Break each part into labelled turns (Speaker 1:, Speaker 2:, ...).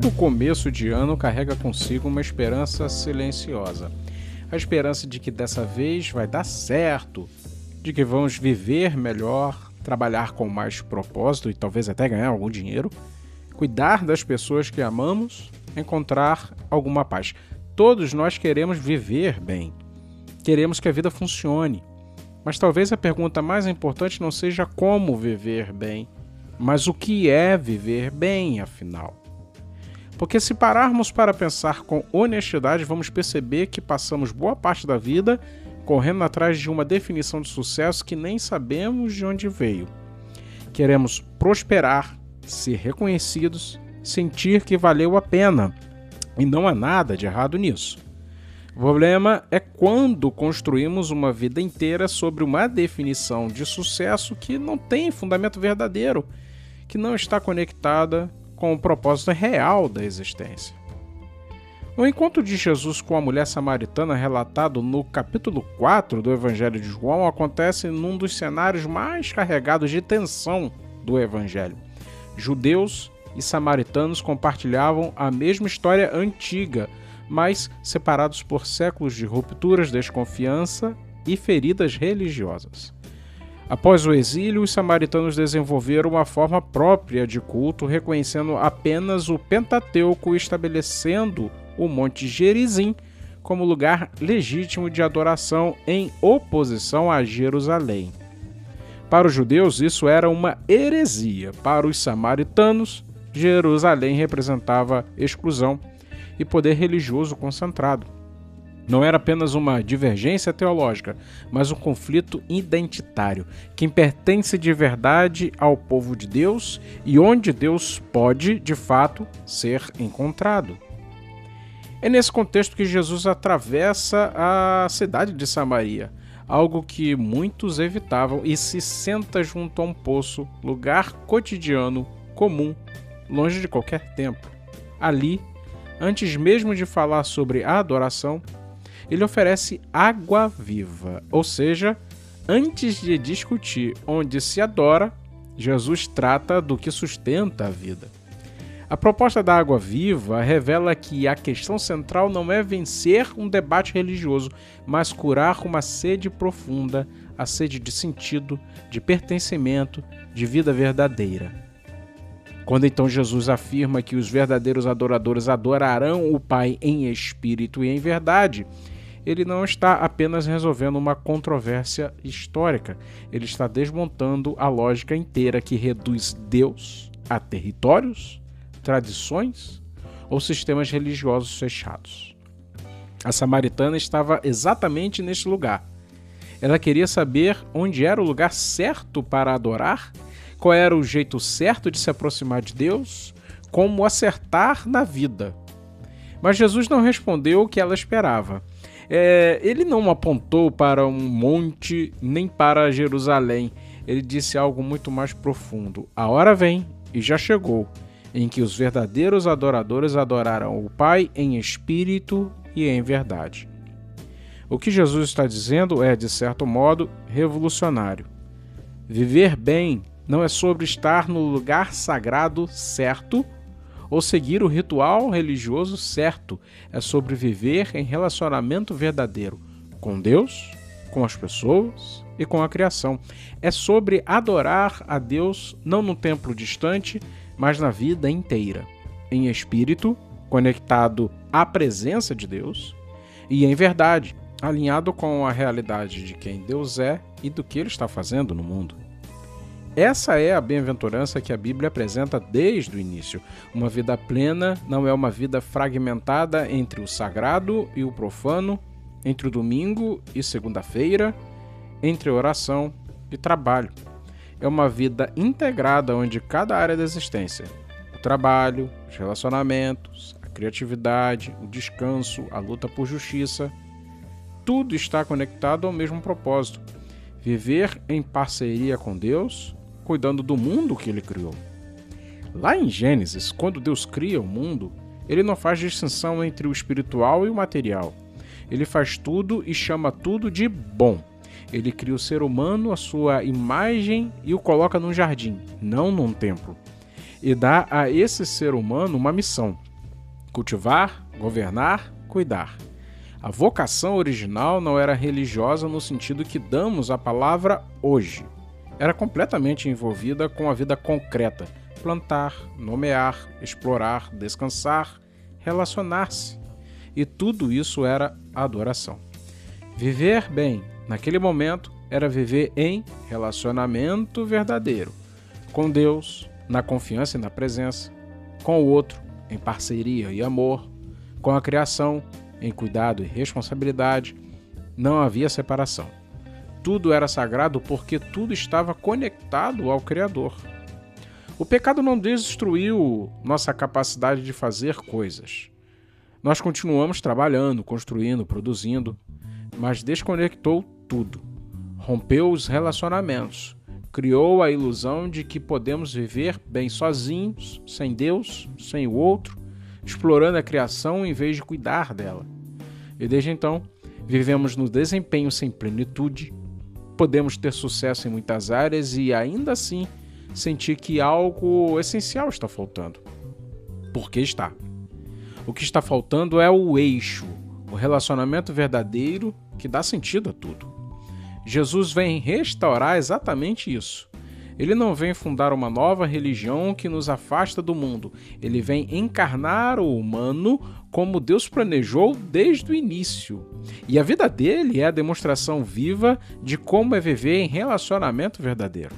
Speaker 1: Todo começo de ano carrega consigo uma esperança silenciosa. A esperança de que dessa vez vai dar certo, de que vamos viver melhor, trabalhar com mais propósito e talvez até ganhar algum dinheiro, cuidar das pessoas que amamos, encontrar alguma paz. Todos nós queremos viver bem, queremos que a vida funcione, mas talvez a pergunta mais importante não seja como viver bem, mas o que é viver bem, afinal. Porque se pararmos para pensar com honestidade, vamos perceber que passamos boa parte da vida correndo atrás de uma definição de sucesso que nem sabemos de onde veio. Queremos prosperar, ser reconhecidos, sentir que valeu a pena. E não há nada de errado nisso. O problema é quando construímos uma vida inteira sobre uma definição de sucesso que não tem fundamento verdadeiro, que não está conectada com o propósito real da existência. O encontro de Jesus com a mulher samaritana, relatado no capítulo 4 do Evangelho de João, acontece num dos cenários mais carregados de tensão do Evangelho. Judeus e samaritanos compartilhavam a mesma história antiga, mas separados por séculos de rupturas, desconfiança e feridas religiosas. Após o exílio, os samaritanos desenvolveram uma forma própria de culto, reconhecendo apenas o Pentateuco e estabelecendo o Monte Gerizim como lugar legítimo de adoração em oposição a Jerusalém. Para os judeus, isso era uma heresia. Para os samaritanos, Jerusalém representava exclusão e poder religioso concentrado. Não era apenas uma divergência teológica, mas um conflito identitário. Quem pertence de verdade ao povo de Deus e onde Deus pode, de fato, ser encontrado. É nesse contexto que Jesus atravessa a cidade de Samaria, algo que muitos evitavam, e se senta junto a um poço, lugar cotidiano, comum, longe de qualquer templo. Ali, antes mesmo de falar sobre a adoração, ele oferece água viva, ou seja, antes de discutir onde se adora, Jesus trata do que sustenta a vida. A proposta da água viva revela que a questão central não é vencer um debate religioso, mas curar uma sede profunda, a sede de sentido, de pertencimento, de vida verdadeira. Quando então Jesus afirma que os verdadeiros adoradores adorarão o Pai em espírito e em verdade, ele não está apenas resolvendo uma controvérsia histórica, ele está desmontando a lógica inteira que reduz Deus a territórios, tradições ou sistemas religiosos fechados. A samaritana estava exatamente neste lugar. Ela queria saber onde era o lugar certo para adorar, qual era o jeito certo de se aproximar de Deus, como acertar na vida. Mas Jesus não respondeu o que ela esperava. Ele não apontou para um monte nem para Jerusalém. Ele disse algo muito mais profundo. A hora vem, e já chegou, em que os verdadeiros adoradores adorarão o Pai em espírito e em verdade. O que Jesus está dizendo é, de certo modo, revolucionário. Viver bem não é sobre estar no lugar sagrado certo ou seguir o ritual religioso certo. É sobre viver em relacionamento verdadeiro com Deus, com as pessoas e com a criação. É sobre adorar a Deus não num templo distante, mas na vida inteira, em espírito, conectado à presença de Deus, e em verdade, alinhado com a realidade de quem Deus é e do que Ele está fazendo no mundo. Essa é a bem-aventurança que a Bíblia apresenta desde o início. Uma vida plena não é uma vida fragmentada entre o sagrado e o profano, entre o domingo e segunda-feira, entre oração e trabalho. É uma vida integrada onde cada área da existência, o trabalho, os relacionamentos, a criatividade, o descanso, a luta por justiça, tudo está conectado ao mesmo propósito: viver em parceria com Deus, cuidando do mundo que Ele criou. Lá em Gênesis, quando Deus cria o mundo, Ele não faz distinção entre o espiritual e o material. Ele faz tudo e chama tudo de bom. Ele cria o ser humano à sua imagem e o coloca num jardim, não num templo. E dá a esse ser humano uma missão: Cultivar, governar, cuidar. A vocação original não era religiosa no sentido que damos à palavra hoje. Era completamente envolvida com a vida concreta: plantar, nomear, explorar, descansar, relacionar-se. E tudo isso era adoração. Viver bem, naquele momento, era viver em relacionamento verdadeiro, com Deus, na confiança e na presença, com o outro, em parceria e amor, com a criação, em cuidado e responsabilidade. Não havia separação. Tudo era sagrado porque tudo estava conectado ao Criador. O pecado não destruiu nossa capacidade de fazer coisas. Nós continuamos trabalhando, construindo, produzindo, mas desconectou tudo. Rompeu os relacionamentos, criou a ilusão de que podemos viver bem sozinhos, sem Deus, sem o outro, explorando a criação em vez de cuidar dela. E desde então, vivemos no desempenho sem plenitude, podemos ter sucesso em muitas áreas e ainda assim sentir que algo essencial está faltando. Porque está. O que está faltando é o eixo, o relacionamento verdadeiro que dá sentido a tudo. Jesus vem restaurar exatamente isso. Ele não vem fundar uma nova religião que nos afasta do mundo. Ele vem encarnar o humano como Deus planejou desde o início. E a vida dele é a demonstração viva de como é viver em relacionamento verdadeiro.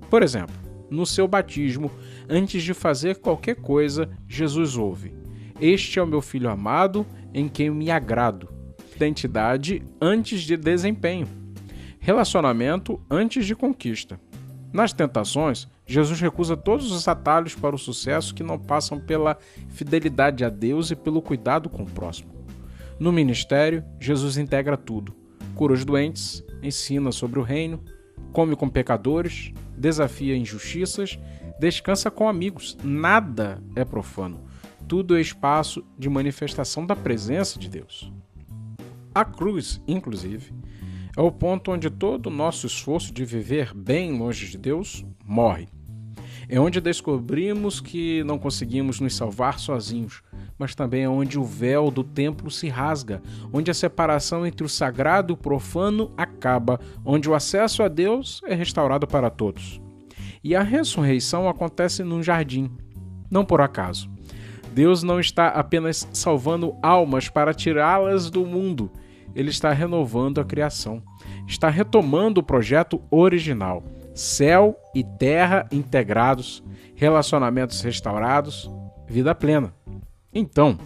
Speaker 1: Por exemplo, no seu batismo, antes de fazer qualquer coisa, Jesus ouve: "Este é o meu filho amado, em quem me agrado." Identidade antes de desempenho. Relacionamento antes de conquista. Nas tentações, Jesus recusa todos os atalhos para o sucesso que não passam pela fidelidade a Deus e pelo cuidado com o próximo. No ministério, Jesus integra tudo: cura os doentes, ensina sobre o reino, come com pecadores, desafia injustiças, descansa com amigos. Nada é profano. Tudo é espaço de manifestação da presença de Deus. A cruz, inclusive, é o ponto onde todo o nosso esforço de viver bem longe de Deus morre. É onde descobrimos que não conseguimos nos salvar sozinhos, mas também é onde o véu do templo se rasga, onde a separação entre o sagrado e o profano acaba, onde o acesso a Deus é restaurado para todos. E a ressurreição acontece num jardim, não por acaso. Deus não está apenas salvando almas para tirá-las do mundo. Ele está renovando a criação. Está retomando o projeto original. Céu e terra integrados, relacionamentos restaurados, vida plena. Então,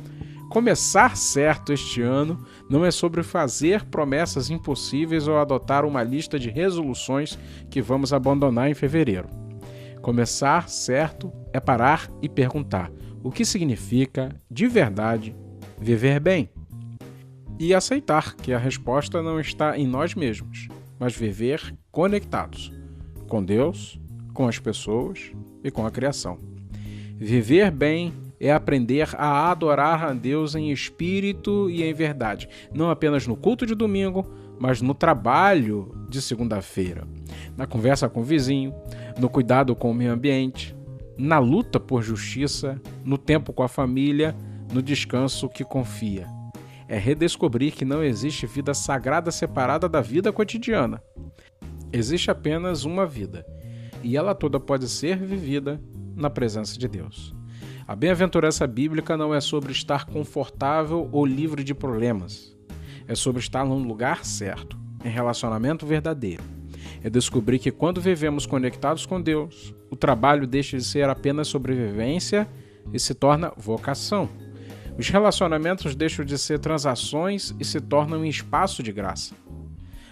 Speaker 1: começar certo este ano não é sobre fazer promessas impossíveis ou adotar uma lista de resoluções que vamos abandonar em fevereiro. Começar certo é parar e perguntar: o que significa, de verdade, viver bem? E aceitar que a resposta não está em nós mesmos, mas viver conectados com Deus, com as pessoas e com a criação. Viver bem é aprender a adorar a Deus em espírito e em verdade, não apenas no culto de domingo, mas no trabalho de segunda-feira, na conversa com o vizinho, no cuidado com o meio ambiente, na luta por justiça, no tempo com a família, no descanso que confia. É redescobrir que não existe vida sagrada separada da vida cotidiana. Existe apenas uma vida, e ela toda pode ser vivida na presença de Deus. A bem-aventurança bíblica não é sobre estar confortável ou livre de problemas. É sobre estar no lugar certo, em relacionamento verdadeiro. É descobrir que quando vivemos conectados com Deus, o trabalho deixa de ser apenas sobrevivência e se torna vocação. Os relacionamentos deixam de ser transações e se tornam um espaço de graça.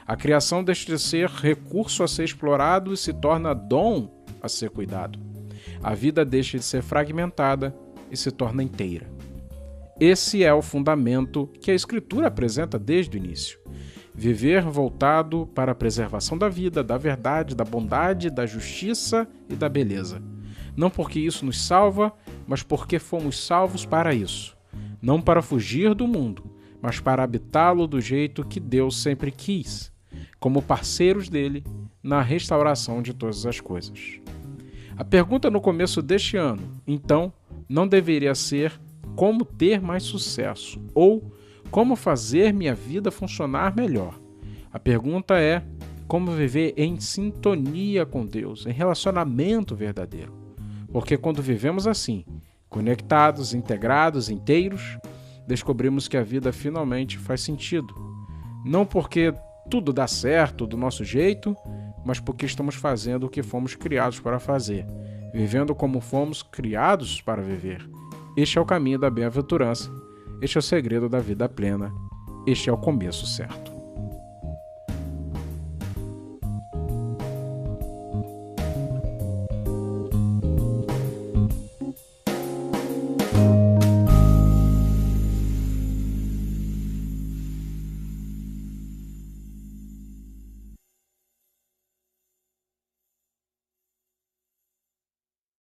Speaker 1: A criação deixa de ser recurso a ser explorado e se torna dom a ser cuidado. A vida deixa de ser fragmentada e se torna inteira. Esse é o fundamento que a Escritura apresenta desde o início. Viver voltado para a preservação da vida, da verdade, da bondade, da justiça e da beleza. Não porque isso nos salva, mas porque fomos salvos para isso. Não para fugir do mundo, mas para habitá-lo do jeito que Deus sempre quis, como parceiros dele na restauração de todas as coisas. A pergunta no começo deste ano, então, não deveria ser como ter mais sucesso ou como fazer minha vida funcionar melhor. A pergunta é como viver em sintonia com Deus, em relacionamento verdadeiro. Porque quando vivemos assim, conectados, integrados, inteiros, descobrimos que a vida finalmente faz sentido. Não porque tudo dá certo do nosso jeito, mas porque estamos fazendo o que fomos criados para fazer, vivendo como fomos criados para viver. Este é o caminho da bem-aventurança, este é o segredo da vida plena, este é o começo certo.